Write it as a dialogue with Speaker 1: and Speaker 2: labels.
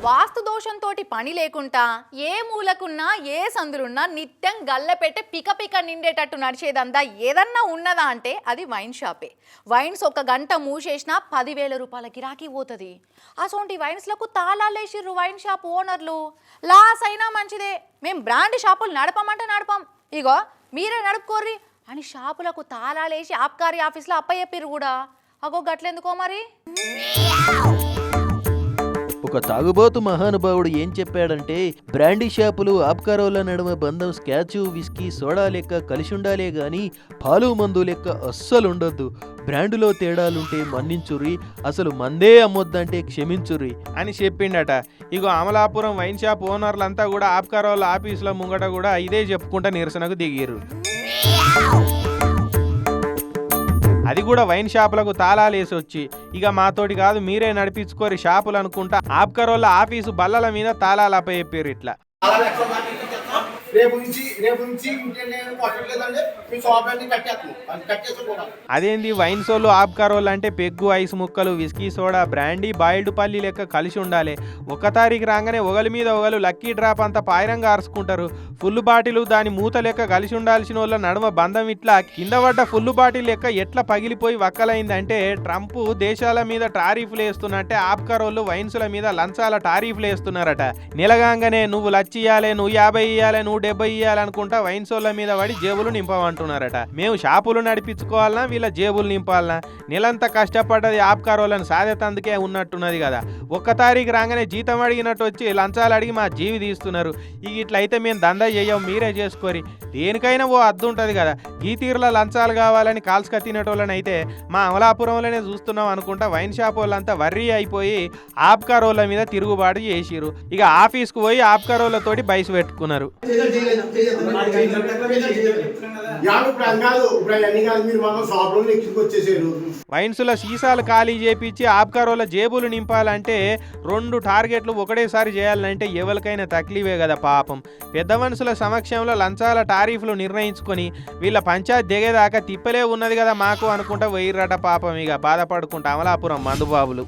Speaker 1: వాస్తు దోషంతోటి పని లేకుండా ఏ మూలకున్నా ఏ సందులున్నా నిత్యం గల్లపెట్టే పిక పిక నిండేటట్టు నడిచేదంతా ఏదన్నా ఉన్నదా అంటే అది వైన్ షాపే. వైన్స్ ఒక గంట మూసేసినా 10,000 రూపాయల గిరాకీ పోతుంది. అసోంటి వైన్స్లకు తాళాలేసిర్రు వైన్ షాప్ ఓనర్లు. లాస్ అయినా మంచిదే, మేము బ్రాండ్ షాపులు నడపమంటే నడపం, ఇగో మీరే నడుపుకోర్రి అని షాపులకు తాళాలేసి ఆబ్కారీ ఆఫీస్లో అప్పయ్యప్పిర్రు కూడా. అగో గట్లెందుకో మరి.
Speaker 2: ఒక తాగుబోతు మహానుభావుడు ఏం చెప్పాడంటే, బ్రాండీ షాపులు ఆబ్కారోల నడుమ బంధం స్కాచు విస్కీ సోడా లెక్క కలిసి ఉండాలే గాని పాలు మందు లెక్క అస్సలుండొద్దు. బ్రాండులో తేడాలుంటే మన్నించుర్రి, అసలు మందే అమ్మొద్దంటే క్షమించుర్రి
Speaker 3: అని చెప్పిండట. ఇగో అమలాపురం వైన్ షాప్ ఓనర్లంతా కూడా ఆబ్కారోల ఆఫీసుల ముంగట కూడా ఇదే చెప్పుకుంటా నిరసనకు దిగిర్రు. అది కూడా వైన్ షాపులకు తాళాలు వేసి వచ్చి, ఇక మాతోటి కాదు మీరే నడిపించుకోరి షాపులు అనుకుంటా ఆబ్కారోళ్ళ ఆఫీసు బల్లల మీద తాళాలు అప్పచెప్పారు. ఇట్లా అదేంది వైన్ సోళ్ళు ఆబ్కారోళ్ళు అంటే పెగ్గు, ఐస్ ముక్కలు, విస్కీ సోడా, బ్రాండీ, బాయిల్డ్ పల్లి లెక్క కలిసి ఉండాలి. 1 తారీఖు రాగానే ఒకరి మీద ఒకరు లక్కీ డ్రాప్ అంతా పాయిరంగా అరుచుకుంటారు. ఫుల్ బాటిల్ దాని మూత లెక్క కలిసి ఉండాల్సిన వాళ్ళ నడుమ బంధం ఇట్లా కింద పడ్డ ఫుల్ బాటిల్ లెక్క ఎట్లా పగిలిపోయి వక్కలైందంటే, ట్రంప్ దేశాల మీద టారీఫ్లు వేస్తున్నట్టే ఆబ్కారోళ్ళు వైన్సుల మీద లంచాల టారీఫ్లు వేస్తున్నారట. నెలగాగానే నువ్వు లచ్చి ఇయ్యాలి, నువ్వు 50 ఇయ్యాలి, నువ్వు 70 ఇయ్యాలనుకుంటా వైన్సోళ్ళ మీద పడి జేబులు నింపమంటున్నారట. మేము షాపులు నడిపించుకోవాలన్నా వీళ్ళ జేబులు నింపాలనా? నెలంతా కష్టపడ్డది ఆబ్కారోళ్ళని సాధేతందుకే ఉన్నట్టున్నది కదా. 1 తారీఖు రాగానే జీతం అడిగినట్టు వచ్చి లంచాలు అడిగి మా జీవి తీస్తున్నారు. ఇక ఇట్లయితే మేము దందా చెయ్యం, మీరే చేసుకోరి. దేనికైనా ఓ అద్దు ఉంటుంది కదా. ఈ తీరులో లంచాలు కావాలని కాల్స్క తినేటోళ్ళని అయితే మా అమలాపురంలోనే చూస్తున్నాం అనుకుంటా వైన్ షాప్ వాళ్ళంతా వర్రీ అయిపోయి ఆబ్కారోళ్ళ మీద తిరుగుబాటు చేసిరు. ఇక ఆఫీస్కు పోయి ఆబ్కారోళ్ళతోటి బైస్ పెట్టుకున్నారు. వైన్సుల సీసాలు ఖాళీ చేపించి ఆబ్కారోళ్ళ జేబులు నింపాలంటే 2 టార్గెట్లు ఒకటేసారి చేయాలంటే ఎవరికైనా తక్లీవే కదా పాపం. పెద్ద మనుషుల సమక్షంలో లంచాల టారీఫ్లు నిర్ణయించుకొని వీళ్ళ పంచాయత్ దిగేదాకా తిప్పలే ఉన్నది కదా మాకు అనుకుంటా పోయిర్రట పాపం. ఇక బాధపడుకుంటా అమలాపురం మందుబాబులు.